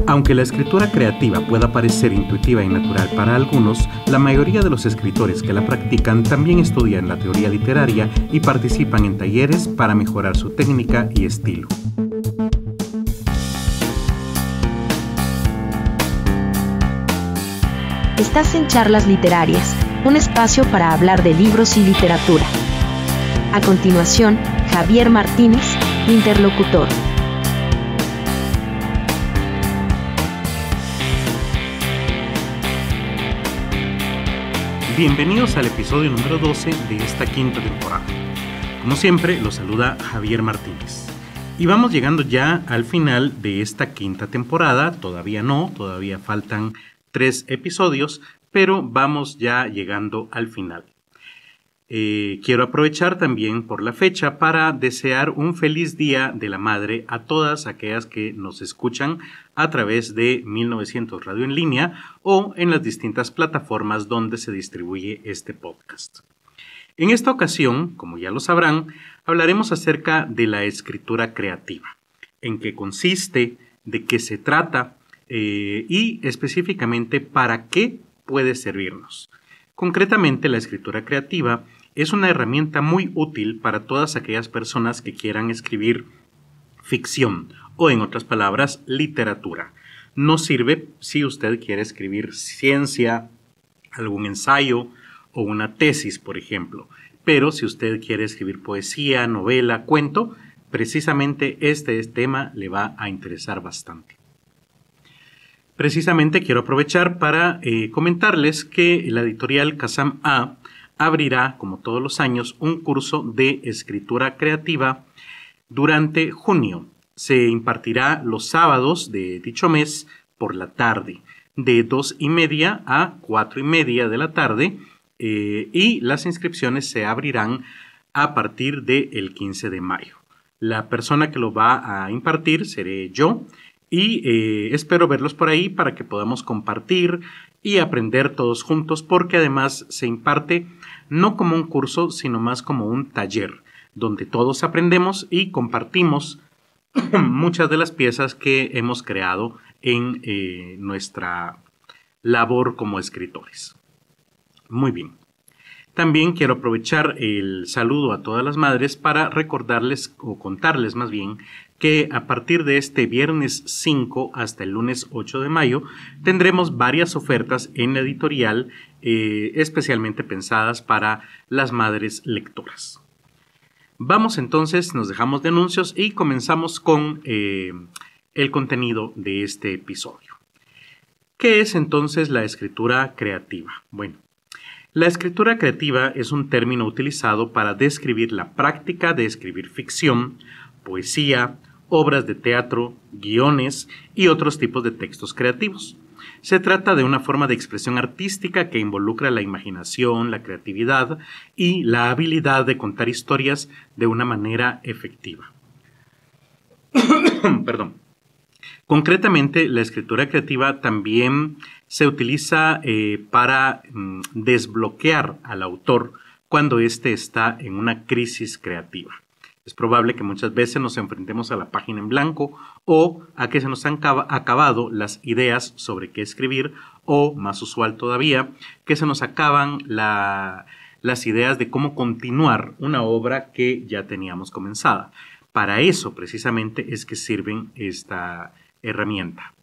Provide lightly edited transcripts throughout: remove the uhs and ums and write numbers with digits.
Aunque la escritura creativa pueda parecer intuitiva y natural para algunos, la mayoría de los escritores que la practican también estudian la teoría literaria y participan en talleres para mejorar su técnica y estilo. Estás en Charlas Literarias, un espacio para hablar de libros y literatura. A continuación, Javier Martínez, interlocutor. Bienvenidos al episodio número 12 de esta quinta temporada. Como siempre, los saluda Javier Martínez. Y vamos llegando ya al final de esta quinta temporada. Todavía faltan 3 episodios, pero vamos ya llegando al final. Quiero aprovechar también por la fecha para desear un feliz Día de la Madre a todas aquellas que nos escuchan a través de 1900 Radio en Línea o en las distintas plataformas donde se distribuye este podcast. En esta ocasión, como ya lo sabrán, hablaremos acerca de la escritura creativa, en qué consiste, de qué se trata y específicamente para qué puede servirnos. Concretamente, la escritura creativa es una herramienta muy útil para todas aquellas personas que quieran escribir ficción o, en otras palabras, literatura. No sirve si usted quiere escribir ciencia, algún ensayo o una tesis, por ejemplo. Pero si usted quiere escribir poesía, novela, cuento, precisamente este tema le va a interesar bastante. Precisamente quiero aprovechar para comentarles que la editorial Kazam A abrirá, como todos los años, un curso de escritura creativa durante junio. Se impartirá los sábados de dicho mes por la tarde, de 2:30 a 4:30 de la tarde, y las inscripciones se abrirán a partir del 15 de mayo. La persona que lo va a impartir seré yo, y espero verlos por ahí para que podamos compartir y aprender todos juntos, porque además se imparte no como un curso, sino más como un taller, donde todos aprendemos y compartimos muchas de las piezas que hemos creado en nuestra labor como escritores. Muy bien. También quiero aprovechar el saludo a todas las madres para recordarles o contarles más bien que a partir de este viernes 5 hasta el lunes 8 de mayo tendremos varias ofertas en la editorial especialmente pensadas para las madres lectoras. Vamos entonces, nos dejamos de anuncios y comenzamos con el contenido de este episodio. ¿Qué es entonces la escritura creativa? Bueno, la escritura creativa es un término utilizado para describir la práctica de escribir ficción, poesía, obras de teatro, guiones y otros tipos de textos creativos. Se trata de una forma de expresión artística que involucra la imaginación, la creatividad y la habilidad de contar historias de una manera efectiva. Perdón. Concretamente, la escritura creativa también se utiliza para desbloquear al autor cuando éste está en una crisis creativa. Es probable que muchas veces nos enfrentemos a la página en blanco o a que se nos han acabado las ideas sobre qué escribir o, más usual todavía, que se nos acaban las ideas de cómo continuar una obra que ya teníamos comenzada. Para eso precisamente es que sirven esta herramienta.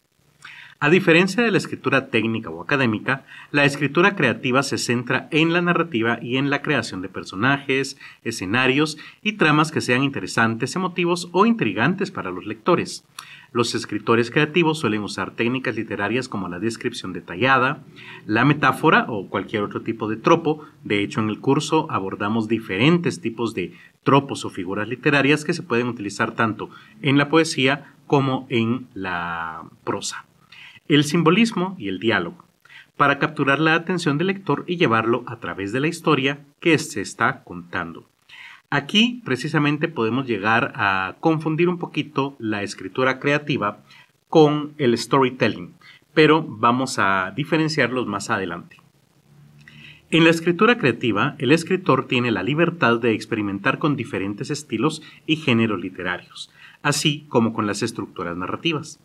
A diferencia de la escritura técnica o académica, la escritura creativa se centra en la narrativa y en la creación de personajes, escenarios y tramas que sean interesantes, emotivos o intrigantes para los lectores. Los escritores creativos suelen usar técnicas literarias como la descripción detallada, la metáfora o cualquier otro tipo de tropo. De hecho, en el curso abordamos diferentes tipos de tropos o figuras literarias que se pueden utilizar tanto en la poesía como en la prosa. El simbolismo y el diálogo, para capturar la atención del lector y llevarlo a través de la historia que se está contando. Aquí precisamente podemos llegar a confundir un poquito la escritura creativa con el storytelling, pero vamos a diferenciarlos más adelante. En la escritura creativa, el escritor tiene la libertad de experimentar con diferentes estilos y géneros literarios, así como con las estructuras narrativas.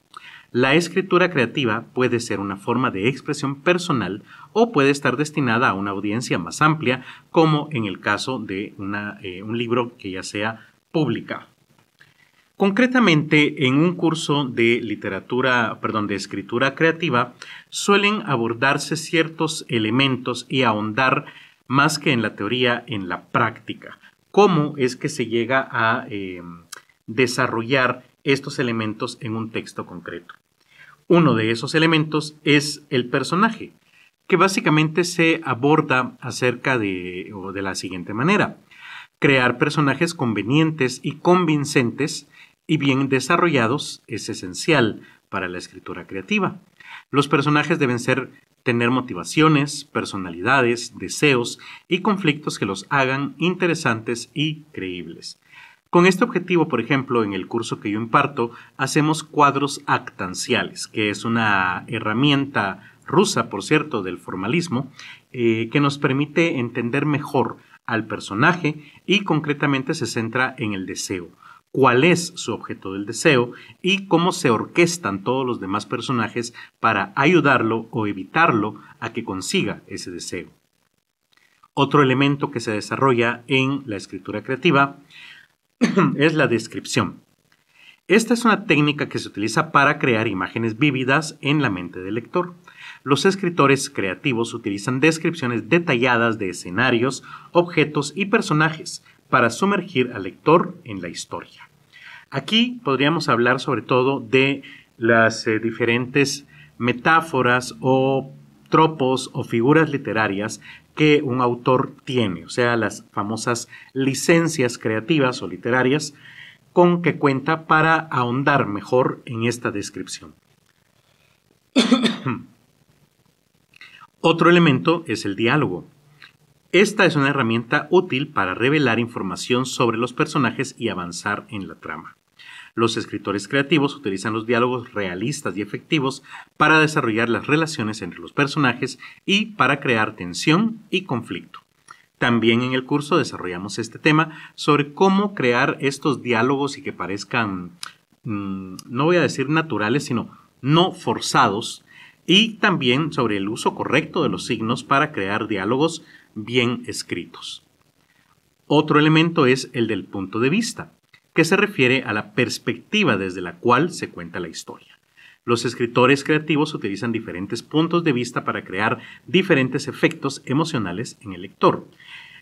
La escritura creativa puede ser una forma de expresión personal o puede estar destinada a una audiencia más amplia, como en el caso de un libro que ya sea publicado. Concretamente, en un curso de de escritura creativa, suelen abordarse ciertos elementos y ahondar más que en la teoría, en la práctica. ¿Cómo es que se llega a desarrollar estos elementos en un texto concreto? Uno de esos elementos es el personaje, que básicamente se aborda acerca de la siguiente manera: crear personajes convenientes y convincentes y bien desarrollados es esencial para la escritura creativa. Los personajes deben tener motivaciones, personalidades, deseos y conflictos que los hagan interesantes y creíbles. Con este objetivo, por ejemplo, en el curso que yo imparto, hacemos cuadros actanciales, que es una herramienta rusa, por cierto, del formalismo, que nos permite entender mejor al personaje y concretamente se centra en el deseo. Cuál es su objeto del deseo y cómo se orquestan todos los demás personajes para ayudarlo o evitarlo a que consiga ese deseo. Otro elemento que se desarrolla en la escritura creativa es la descripción. Esta es una técnica que se utiliza para crear imágenes vívidas en la mente del lector. Los escritores creativos utilizan descripciones detalladas de escenarios, objetos y personajes para sumergir al lector en la historia. Aquí podríamos hablar sobre todo de las diferentes metáforas o tropos o figuras literarias que un autor tiene, o sea, las famosas licencias creativas o literarias con que cuenta para ahondar mejor en esta descripción. Otro elemento es el diálogo. Esta es una herramienta útil para revelar información sobre los personajes y avanzar en la trama. Los escritores creativos utilizan los diálogos realistas y efectivos para desarrollar las relaciones entre los personajes y para crear tensión y conflicto. También en el curso desarrollamos este tema sobre cómo crear estos diálogos y que parezcan, no voy a decir naturales, sino no forzados, y también sobre el uso correcto de los signos para crear diálogos bien escritos. Otro elemento es el del punto de vista, que se refiere a la perspectiva desde la cual se cuenta la historia. Los escritores creativos utilizan diferentes puntos de vista para crear diferentes efectos emocionales en el lector.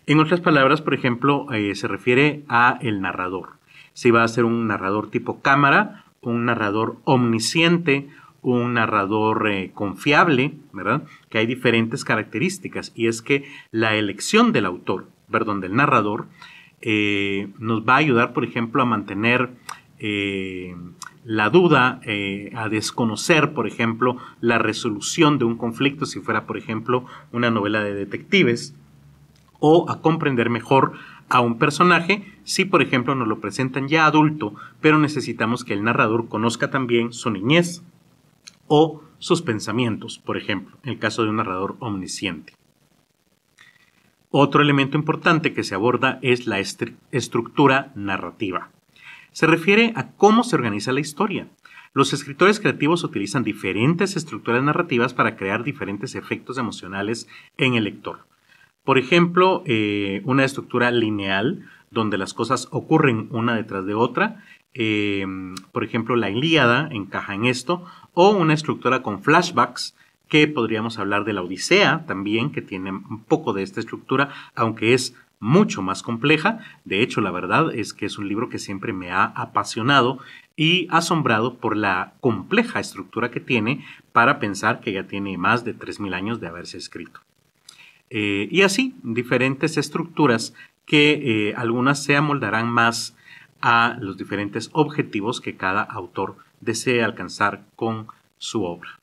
En otras palabras, por ejemplo, se refiere a el narrador. Si va a ser un narrador tipo cámara, un narrador omnisciente, un narrador confiable, ¿verdad? Que hay diferentes características y es que la elección del del narrador, nos va a ayudar, por ejemplo, a mantener la duda, a desconocer, por ejemplo, la resolución de un conflicto, si fuera, por ejemplo, una novela de detectives, o a comprender mejor a un personaje si, por ejemplo, nos lo presentan ya adulto, pero necesitamos que el narrador conozca también su niñez o sus pensamientos, por ejemplo, en el caso de un narrador omnisciente. Otro elemento importante que se aborda es la estructura narrativa. Se refiere a cómo se organiza la historia. Los escritores creativos utilizan diferentes estructuras narrativas para crear diferentes efectos emocionales en el lector. Por ejemplo, una estructura lineal, donde las cosas ocurren una detrás de otra. Por ejemplo, la Ilíada encaja en esto, o una estructura con flashbacks, que podríamos hablar de la Odisea también, que tiene un poco de esta estructura, aunque es mucho más compleja. De hecho, la verdad es que es un libro que siempre me ha apasionado y asombrado por la compleja estructura que tiene para pensar que ya tiene más de 3000 años de haberse escrito. Y así, diferentes estructuras que algunas se amoldarán más a los diferentes objetivos que cada autor desea alcanzar con su obra.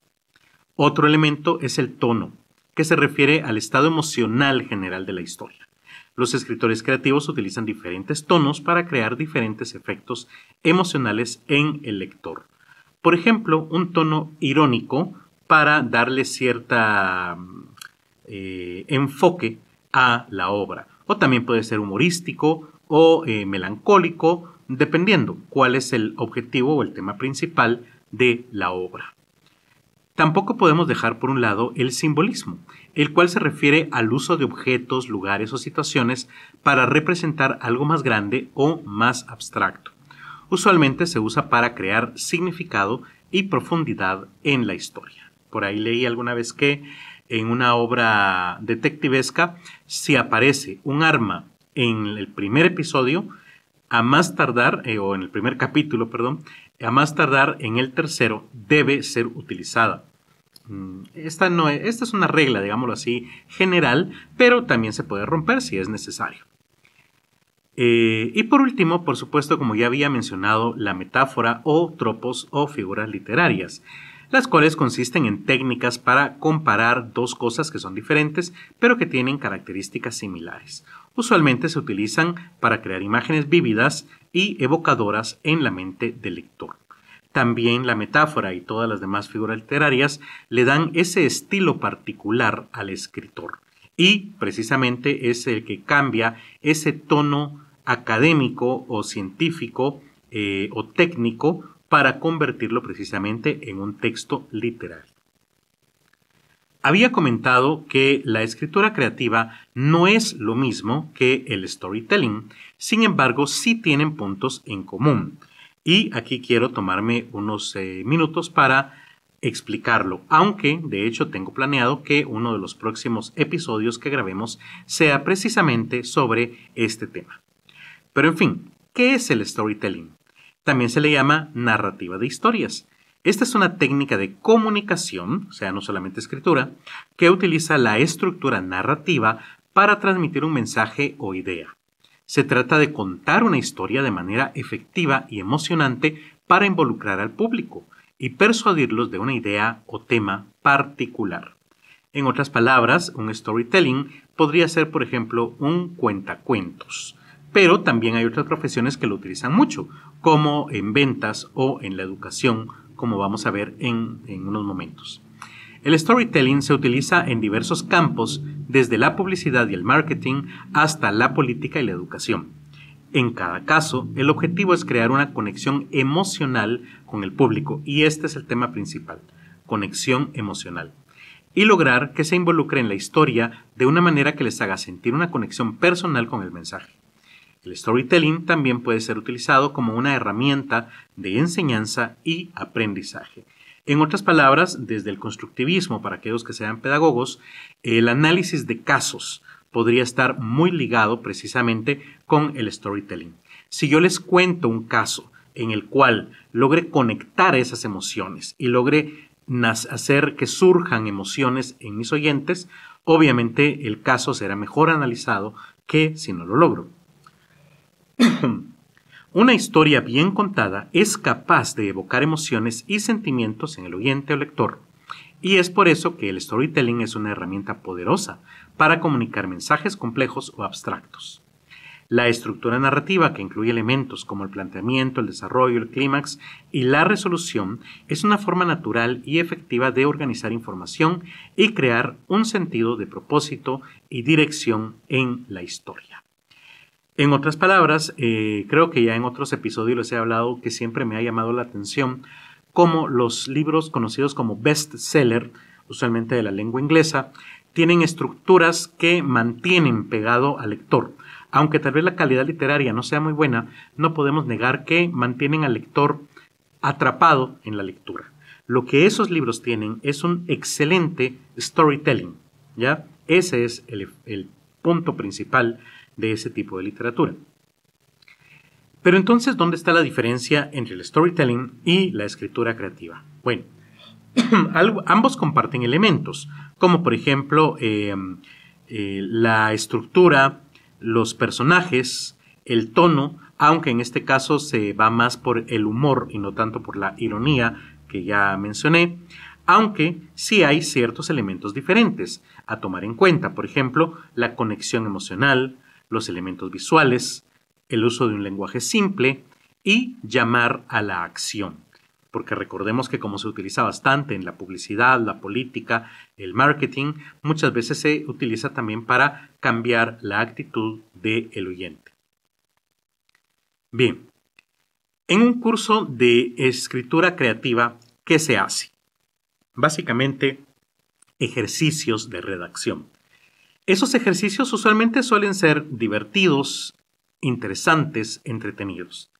Otro elemento es el tono, que se refiere al estado emocional general de la historia. Los escritores creativos utilizan diferentes tonos para crear diferentes efectos emocionales en el lector. Por ejemplo, un tono irónico para darle cierta enfoque a la obra. O también puede ser humorístico o melancólico, dependiendo cuál es el objetivo o el tema principal de la obra. Tampoco podemos dejar por un lado el simbolismo, el cual se refiere al uso de objetos, lugares o situaciones para representar algo más grande o más abstracto. Usualmente se usa para crear significado y profundidad en la historia. Por ahí leí alguna vez que en una obra detectivesca, si aparece un arma en el primer episodio, a más tardar, o en el primer capítulo, perdón, a más tardar en el tercero debe ser utilizada. Esta es una regla, digámoslo así, general, pero también se puede romper si es necesario. Y por último, por supuesto, como ya había mencionado, la metáfora o tropos o figuras literarias, las cuales consisten en técnicas para comparar dos cosas que son diferentes, pero que tienen características similares. Usualmente se utilizan para crear imágenes vívidas y evocadoras en la mente del lector. También la metáfora y todas las demás figuras literarias le dan ese estilo particular al escritor y precisamente es el que cambia ese tono académico o científico o técnico para convertirlo precisamente en un texto literario. Había comentado que la escritura creativa no es lo mismo que el storytelling, sin embargo sí tienen puntos en común. Y aquí quiero tomarme unos minutos para explicarlo, aunque de hecho tengo planeado que uno de los próximos episodios que grabemos sea precisamente sobre este tema. Pero en fin, ¿qué es el storytelling? También se le llama narrativa de historias. Esta es una técnica de comunicación, o sea, no solamente escritura, que utiliza la estructura narrativa para transmitir un mensaje o idea. Se trata de contar una historia de manera efectiva y emocionante para involucrar al público y persuadirlos de una idea o tema particular. En otras palabras, un storytelling podría ser, por ejemplo, un cuentacuentos. Pero también hay otras profesiones que lo utilizan mucho, como en ventas o en la educación, como vamos a ver en unos momentos. El storytelling se utiliza en diversos campos, desde la publicidad y el marketing hasta la política y la educación. En cada caso, el objetivo es crear una conexión emocional con el público, y este es el tema principal, conexión emocional, y lograr que se involucre en la historia de una manera que les haga sentir una conexión personal con el mensaje. El storytelling también puede ser utilizado como una herramienta de enseñanza y aprendizaje. En otras palabras, desde el constructivismo, para aquellos que sean pedagogos, el análisis de casos podría estar muy ligado precisamente con el storytelling. Si yo les cuento un caso en el cual logre conectar esas emociones y logre hacer que surjan emociones en mis oyentes, obviamente el caso será mejor analizado que si no lo logro. Una historia bien contada es capaz de evocar emociones y sentimientos en el oyente o lector, y es por eso que el storytelling es una herramienta poderosa para comunicar mensajes complejos o abstractos. La estructura narrativa, que incluye elementos como el planteamiento, el desarrollo, el clímax y la resolución, es una forma natural y efectiva de organizar información y crear un sentido de propósito y dirección en la historia. En otras palabras, creo que ya en otros episodios les he hablado que siempre me ha llamado la atención cómo los libros conocidos como bestseller, usualmente de la lengua inglesa, tienen estructuras que mantienen pegado al lector. Aunque tal vez la calidad literaria no sea muy buena, no podemos negar que mantienen al lector atrapado en la lectura. Lo que esos libros tienen es un excelente storytelling, ¿ya? Ese es el punto principal de ese tipo de literatura. Pero entonces, ¿dónde está la diferencia entre el storytelling y la escritura creativa? Bueno, ambos comparten elementos, como por ejemplo la estructura, los personajes, el tono, aunque en este caso se va más por el humor y no tanto por la ironía que ya mencioné, aunque sí hay ciertos elementos diferentes a tomar en cuenta, por ejemplo, la conexión emocional, los elementos visuales, el uso de un lenguaje simple y llamar a la acción. porque recordemos que como se utiliza bastante en la publicidad, la política, el marketing, muchas veces se utiliza también para cambiar la actitud del oyente. Bien, en un curso de escritura creativa, ¿qué se hace? Básicamente, ejercicios de redacción. Esos ejercicios usualmente suelen ser divertidos, interesantes, entretenidos.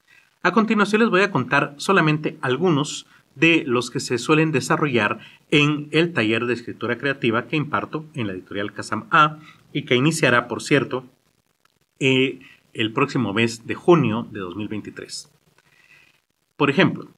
A continuación les voy a contar solamente algunos de los que se suelen desarrollar en el taller de escritura creativa que imparto en la editorial Kazam A y que iniciará, por cierto, el próximo mes de junio de 2023. Por ejemplo,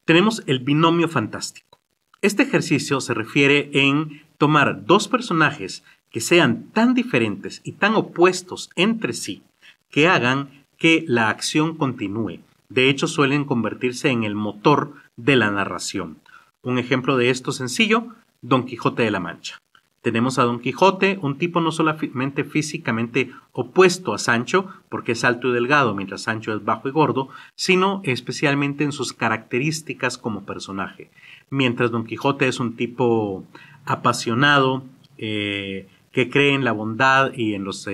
tenemos el binomio fantástico. Este ejercicio se refiere en tomar dos personajes que sean tan diferentes y tan opuestos entre sí que hagan que la acción continúe. De hecho, suelen convertirse en el motor de la narración. Un ejemplo de esto sencillo, Don Quijote de la Mancha. Tenemos a Don Quijote, un tipo no solamente físicamente opuesto a Sancho, porque es alto y delgado, mientras Sancho es bajo y gordo, sino especialmente en sus características como personaje. Mientras Don Quijote es un tipo apasionado, que cree en la bondad y en las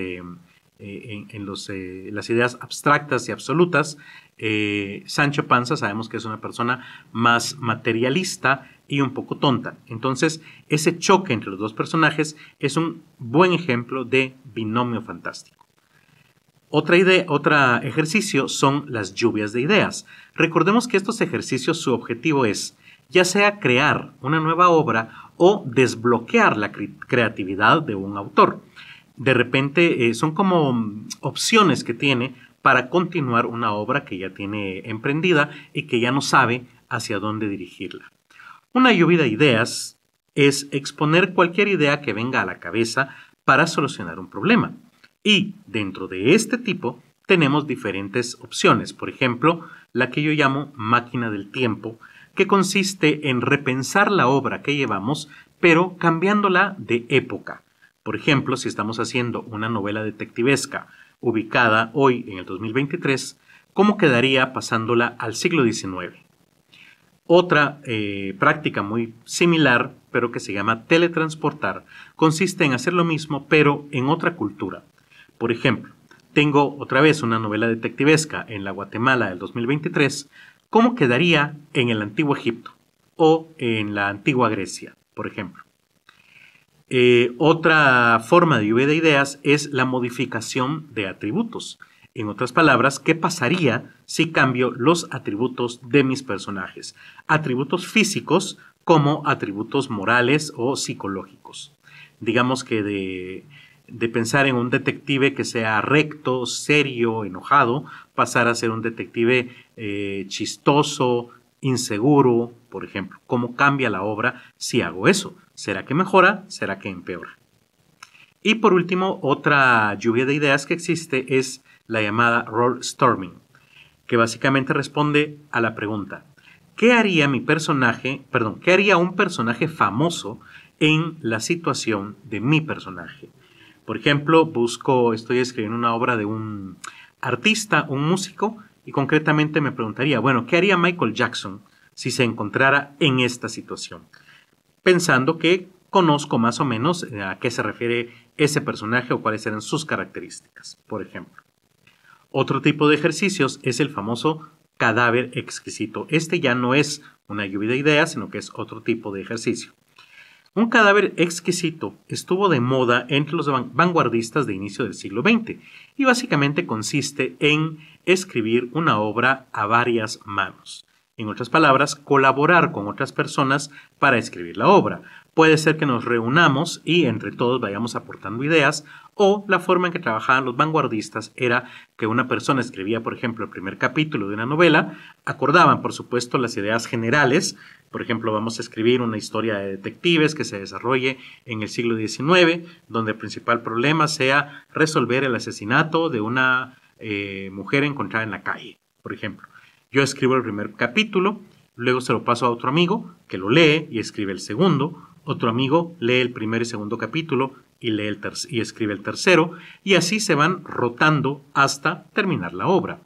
ideas abstractas y absolutas, Sancho Panza sabemos que es una persona más materialista y un poco tonta. Entonces, ese choque entre los dos personajes es un buen ejemplo de binomio fantástico. Otro ejercicio son las lluvias de ideas. Recordemos que estos ejercicios, su objetivo es ya sea crear una nueva obra o desbloquear la creatividad de un autor. De repente son como opciones que tiene para continuar una obra que ya tiene emprendida y que ya no sabe hacia dónde dirigirla. Una lluvia de ideas es exponer cualquier idea que venga a la cabeza para solucionar un problema. Y dentro de este tipo tenemos diferentes opciones. Por ejemplo, la que yo llamo máquina del tiempo, que consiste en repensar la obra que llevamos, pero cambiándola de época. Por ejemplo, si estamos haciendo una novela detectivesca ubicada hoy en el 2023, ¿cómo quedaría pasándola al siglo XIX? Otra práctica muy similar, pero que se llama teletransportar, consiste en hacer lo mismo, pero en otra cultura. Por ejemplo, tengo otra vez una novela detectivesca en la Guatemala del 2023, ¿cómo quedaría en el Antiguo Egipto o en la Antigua Grecia, por ejemplo? Otra forma de lluvia de ideas es la modificación de atributos. En otras palabras, ¿qué pasaría si cambio los atributos de mis personajes? Atributos físicos como atributos morales o psicológicos. Digamos que de pensar en un detective que sea recto, serio, enojado, pasar a ser un detective chistoso, inseguro, por ejemplo. ¿Cómo cambia la obra si hago eso? ¿Será que mejora? ¿Será que empeora? Y por último, otra lluvia de ideas que existe es la llamada role storming, que básicamente responde a la pregunta: ¿qué haría un personaje famoso en la situación de mi personaje? Por ejemplo, estoy escribiendo una obra de un artista, un músico, y concretamente me preguntaría, bueno, ¿qué haría Michael Jackson si se encontrara en esta situación? Pensando que conozco más o menos a qué se refiere ese personaje o cuáles eran sus características, por ejemplo. Otro tipo de ejercicios es el famoso cadáver exquisito. Este ya no es una lluvia de ideas, sino que es otro tipo de ejercicio. Un cadáver exquisito estuvo de moda entre los vanguardistas de inicio del siglo XX y básicamente consiste en escribir una obra a varias manos. En otras palabras, colaborar con otras personas para escribir la obra. Puede ser que nos reunamos y entre todos vayamos aportando ideas, o la forma en que trabajaban los vanguardistas era que una persona escribía, por ejemplo, el primer capítulo de una novela, acordaban, por supuesto, las ideas generales. Por ejemplo, vamos a escribir una historia de detectives que se desarrolle en el siglo XIX, donde el principal problema sea resolver el asesinato de una mujer encontrada en la calle, por ejemplo. Yo escribo el primer capítulo, luego se lo paso a otro amigo que lo lee y escribe el segundo, otro amigo lee el primer y segundo capítulo y escribe el tercero, y así se van rotando hasta terminar la obra.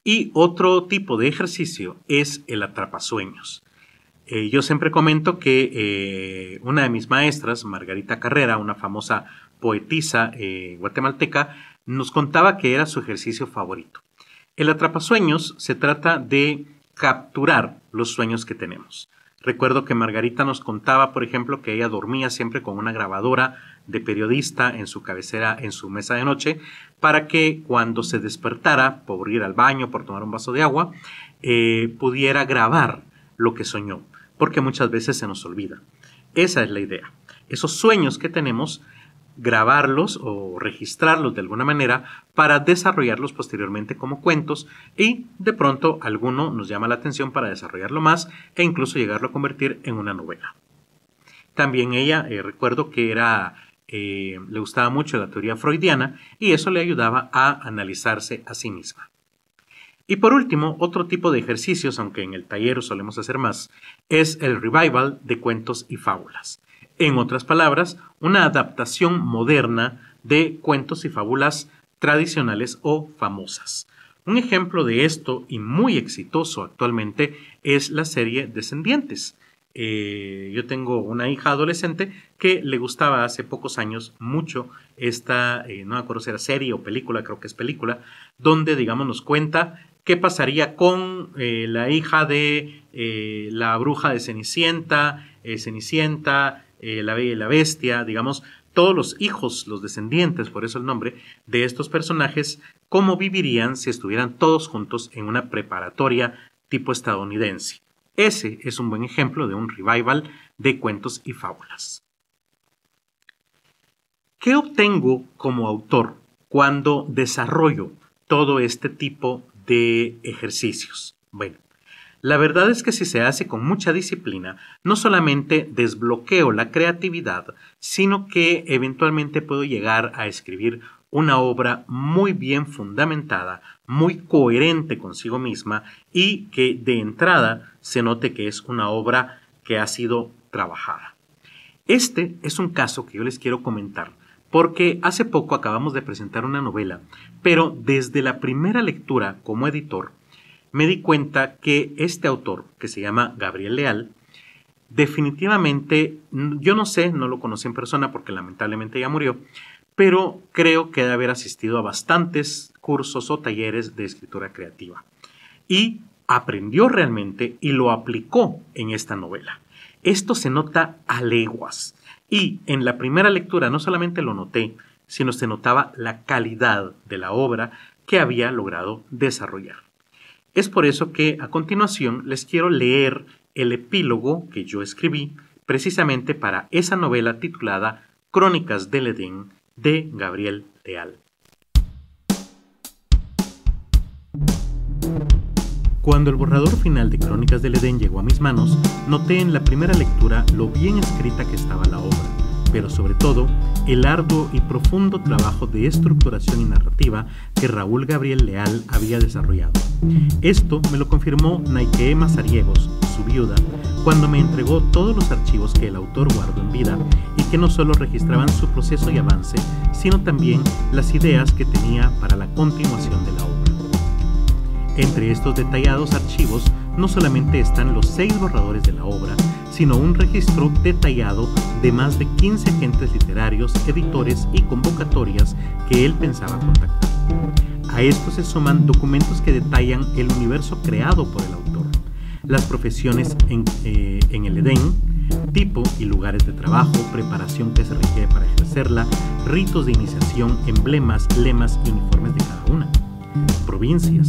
Y otro tipo de ejercicio es el atrapasueños. Yo siempre comento que una de mis maestras, Margarita Carrera, una famosa poetisa guatemalteca, nos contaba que era su ejercicio favorito. El atrapasueños se trata de capturar los sueños que tenemos. Recuerdo que Margarita nos contaba, por ejemplo, que ella dormía siempre con una grabadora de periodista en su cabecera, en su mesa de noche, para que cuando se despertara por ir al baño, por tomar un vaso de agua, pudiera grabar lo que soñó, porque muchas veces se nos olvida. Esa es la idea. Esos sueños que tenemos, grabarlos o registrarlos de alguna manera para desarrollarlos posteriormente como cuentos, y de pronto alguno nos llama la atención para desarrollarlo más e incluso llegarlo a convertir en una novela. También ella, recuerdo que le gustaba mucho la teoría freudiana y eso le ayudaba a analizarse a sí misma. Y por último, otro tipo de ejercicios, aunque en el taller solemos hacer más, es el revival de cuentos y fábulas. En otras palabras, una adaptación moderna de cuentos y fábulas tradicionales o famosas. Un ejemplo de esto, y muy exitoso actualmente, es la serie Descendientes. Yo tengo una hija adolescente que le gustaba hace pocos años mucho esta, no me acuerdo si era serie o película, creo que es película, donde, digamos, nos cuenta qué pasaría con la hija de la bruja de Cenicienta, la Bella y la Bestia, digamos, todos los hijos, los descendientes, por eso el nombre, de estos personajes, cómo vivirían si estuvieran todos juntos en una preparatoria tipo estadounidense. Ese es un buen ejemplo de un revival de cuentos y fábulas. ¿Qué obtengo como autor cuando desarrollo todo este tipo de ejercicios? Bueno, la verdad es que si se hace con mucha disciplina, no solamente desbloqueo la creatividad, sino que eventualmente puedo llegar a escribir una obra muy bien fundamentada, muy coherente consigo misma y que de entrada se note que es una obra que ha sido trabajada. Este es un caso que yo les quiero comentar porque hace poco acabamos de presentar una novela, pero desde la primera lectura como editor me di cuenta que este autor, que se llama Gabriel Leal, definitivamente, yo no sé, no lo conocí en persona porque lamentablemente ya murió, pero creo que debe haber asistido a bastantes cursos o talleres de escritura creativa. Y aprendió realmente y lo aplicó en esta novela. Esto se nota a leguas. Y en la primera lectura no solamente lo noté, sino se notaba la calidad de la obra que había logrado desarrollar. Es por eso que a continuación les quiero leer el epílogo que yo escribí precisamente para esa novela titulada Crónicas del Edén de Gabriel Leal. Cuando el borrador final de Crónicas del Edén llegó a mis manos, noté en la primera lectura lo bien escrita que estaba la obra, pero sobre todo el arduo y profundo trabajo de estructuración y narrativa que Raúl Gabriel Leal había desarrollado. Esto me lo confirmó Naikee Mazariegos, su viuda, cuando me entregó todos los archivos que el autor guardó en vida y que no solo registraban su proceso y avance, sino también las ideas que tenía para la continuación de la obra. Entre estos detallados archivos no solamente están los 6 borradores de la obra, sino un registro detallado de más de 15 agentes literarios, editores y convocatorias que él pensaba contactar. A esto se suman documentos que detallan el universo creado por el autor, las profesiones en el Edén, tipo y lugares de trabajo, preparación que se requiere para ejercerla, ritos de iniciación, emblemas, lemas y uniformes de cada una, provincias,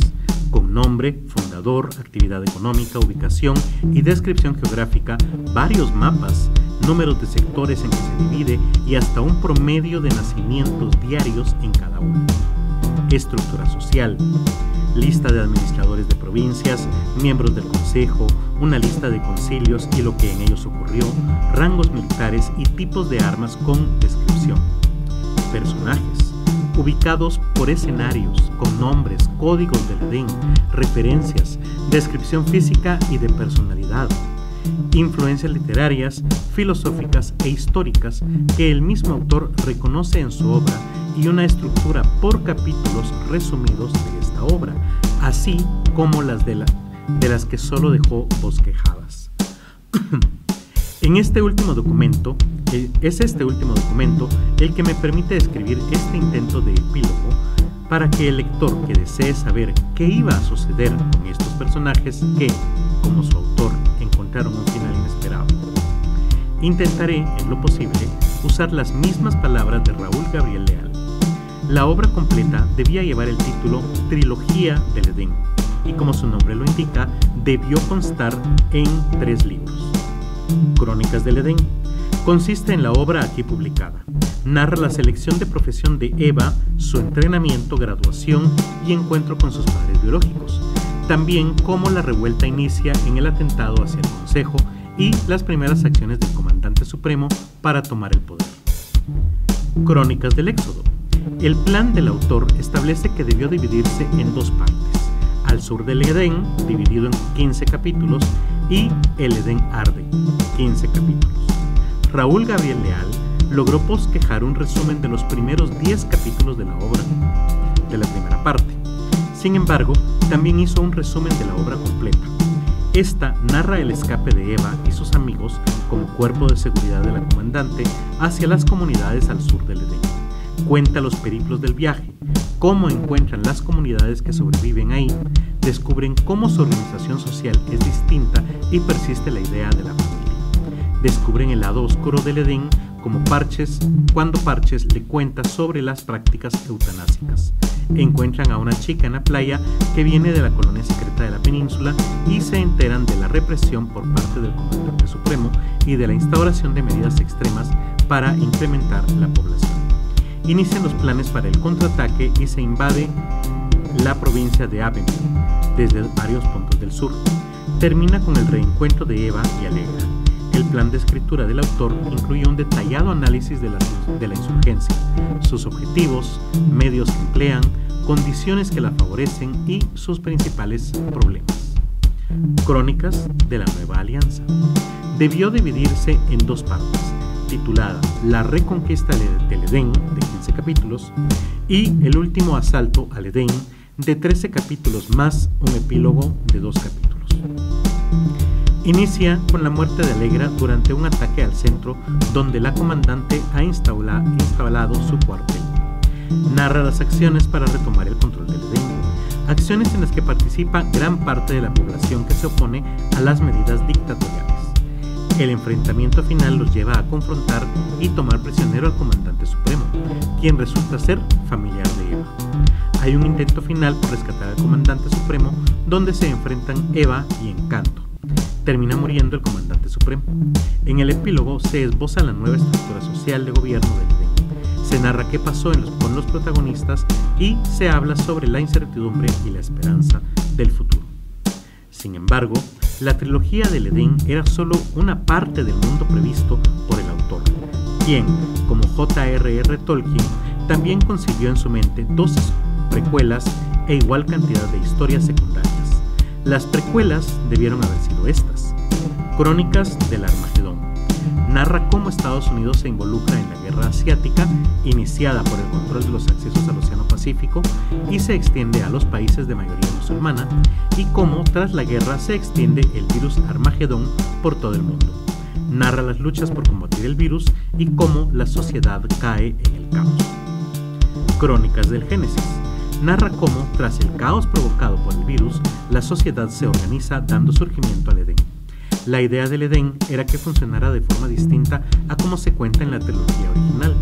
con nombre, fundador, actividad económica, ubicación y descripción geográfica, varios mapas, números de sectores en que se divide y hasta un promedio de nacimientos diarios en cada uno. Estructura social, lista de administradores de provincias, miembros del consejo, una lista de concilios y lo que en ellos ocurrió, rangos militares y tipos de armas con descripción. Personajes, ubicados por escenarios, con nombres, códigos del Edén, referencias, descripción física y de personalidad, influencias literarias, filosóficas e históricas que el mismo autor reconoce en su obra y una estructura por capítulos resumidos de esta obra, así como las de las que solo dejó bosquejadas. Es este último documento el que me permite escribir este intento de epílogo para que el lector que desee saber qué iba a suceder con estos personajes que, como su autor, encontraron un final inesperado. Intentaré, en lo posible, usar las mismas palabras de Raúl Gabriel Leal. La obra completa debía llevar el título Trilogía del Edén, y como su nombre lo indica, debió constar en 3 libros. Crónicas del Edén consiste en la obra aquí publicada. Narra la selección de profesión de Eva, su entrenamiento, graduación y encuentro con sus padres biológicos. También cómo la revuelta inicia en el atentado hacia el Consejo y las primeras acciones del Comandante Supremo para tomar el poder. Crónicas del Éxodo. El plan del autor establece que debió dividirse en 2 partes. Al sur del Edén, dividido en 15 capítulos, y El Edén arde, 15 capítulos. Raúl Gabriel Leal logró bosquejar un resumen de los primeros 10 capítulos de la obra, de la primera parte. Sin embargo, también hizo un resumen de la obra completa. Esta narra el escape de Eva y sus amigos como cuerpo de seguridad de la comandante hacia las comunidades al sur del Edén. Cuenta los periplos del viaje, cómo encuentran las comunidades que sobreviven ahí, descubren cómo su organización social es distinta y persiste la idea de la familia. Descubren el lado oscuro del Edén cuando Parches le cuenta sobre las prácticas eutanásicas. Encuentran a una chica en la playa que viene de la colonia secreta de la península y se enteran de la represión por parte del Comandante Supremo y de la instauración de medidas extremas para incrementar la población. Inician los planes para el contraataque y se invade la provincia de Avenir desde varios puntos del sur. Termina con el reencuentro de Eva y Alegra. El plan de escritura del autor incluye un detallado análisis de la insurgencia, sus objetivos, medios que emplean, condiciones que la favorecen y sus principales problemas. Crónicas de la Nueva Alianza. Debió dividirse en 2 partes, titulada La Reconquista del Edén, de 15 capítulos, y El Último Asalto al Edén, de 13 capítulos más un epílogo de 2 capítulos. Inicia con la muerte de Alegra durante un ataque al centro donde la comandante ha instalado su cuartel. Narra las acciones para retomar el control del Edén, acciones en las que participa gran parte de la población que se opone a las medidas dictatoriales. El enfrentamiento final los lleva a confrontar y tomar prisionero al Comandante Supremo, quien resulta ser familiar de Eva. Hay un intento final por rescatar al Comandante Supremo donde se enfrentan Eva y Encanto. Termina muriendo el Comandante Supremo. En el epílogo se esboza la nueva estructura social de gobierno del Edén. Se narra qué pasó con los protagonistas y se habla sobre la incertidumbre y la esperanza del futuro. Sin embargo, la trilogía del Edén era solo una parte del mundo previsto por el autor, quien, como J.R.R. Tolkien, también concibió en su mente 12 precuelas e igual cantidad de historias secundarias. Las precuelas debieron haber sido estas. Crónicas del Armagedón. Narra cómo Estados Unidos se involucra en la guerra asiática, iniciada por el control de los accesos al Océano Pacífico, y se extiende a los países de mayoría musulmana, y cómo tras la guerra se extiende el virus Armagedón por todo el mundo. Narra las luchas por combatir el virus y cómo la sociedad cae en el caos. Crónicas del Génesis. Narra cómo, tras el caos provocado por el virus, la sociedad se organiza dando surgimiento al Edén. La idea del Edén era que funcionara de forma distinta a como se cuenta en la trilogía original.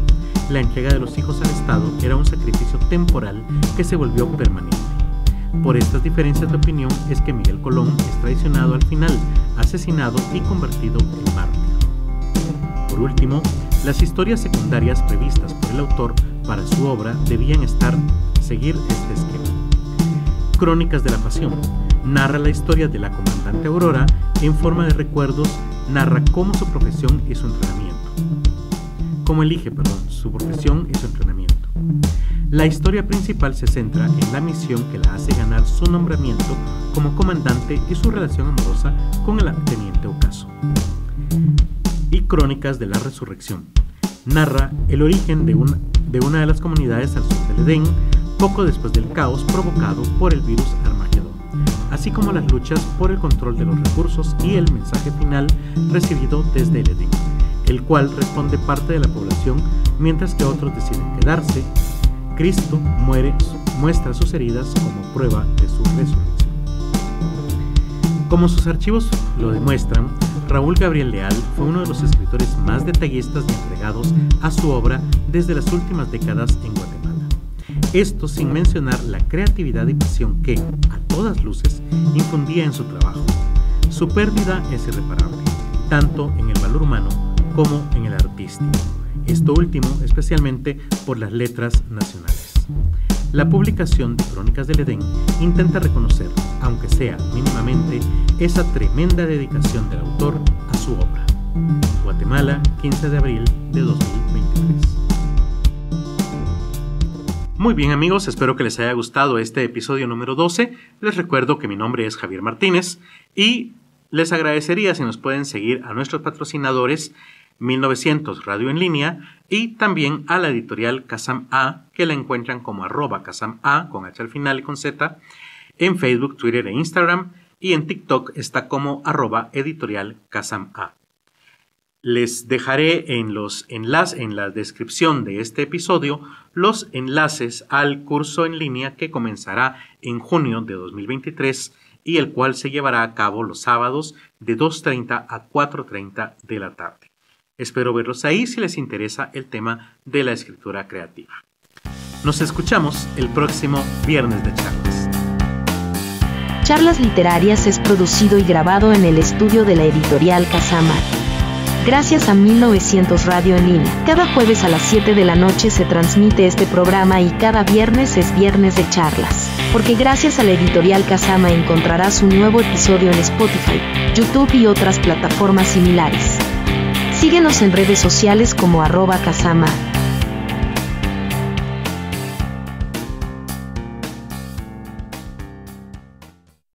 La entrega de los hijos al Estado era un sacrificio temporal que se volvió permanente. Por estas diferencias de opinión es que Miguel Colón es traicionado al final, asesinado y convertido en mártir. Por último, las historias secundarias previstas por el autor para su obra debían seguir este esquema. Crónicas de la Pasión. Narra la historia de la comandante Aurora en forma de recuerdos, narra cómo su profesión y su entrenamiento. Su profesión y su entrenamiento. La historia principal se centra en la misión que la hace ganar su nombramiento como comandante y su relación amorosa con el teniente Ocaso. Y Crónicas de la Resurrección. Narra el origen de una de las comunidades al sur del Edén, poco después del caos provocado por el virus Armagedón. así como las luchas por el control de los recursos y el mensaje final recibido desde el Edén, el cual responde parte de la población mientras que otros deciden quedarse. Cristo muestra sus heridas como prueba de su resurrección. Como sus archivos lo demuestran, Raúl Gabriel Leal fue uno de los escritores más detallistas y entregados a su obra desde las últimas décadas en Guatemala. Esto sin mencionar la creatividad y pasión que, a todas luces, infundía en su trabajo. Su pérdida es irreparable, tanto en el valor humano como en el artístico. Esto último especialmente por las letras nacionales. La publicación de Crónicas del Edén intenta reconocer, aunque sea mínimamente, esa tremenda dedicación del autor a su obra. Guatemala, 15 de abril de 2023. Muy bien amigos, espero que les haya gustado este episodio número 12. Les recuerdo que mi nombre es Javier Martínez y les agradecería si nos pueden seguir a nuestros patrocinadores 1900 Radio en Línea y también a la editorial Kazam A, que la encuentran como @KazamA con H al final y con Z en Facebook, Twitter e Instagram, y en TikTok está como @editorial Kazam A. Les dejaré en la descripción de este episodio los enlaces al curso en línea que comenzará en junio de 2023 y el cual se llevará a cabo los sábados de 2:30 a 4:30 de la tarde. Espero verlos ahí si les interesa el tema de la escritura creativa. Nos escuchamos el próximo viernes de charlas. Charlas Literarias es producido y grabado en el estudio de la editorial Kazam A. Gracias a 1900 Radio en Línea. Cada jueves a las 7 de la noche se transmite este programa y cada viernes es viernes de charlas. Porque gracias a la editorial Kazam A encontrarás un nuevo episodio en Spotify, YouTube y otras plataformas similares. Síguenos en redes sociales como @KazamA.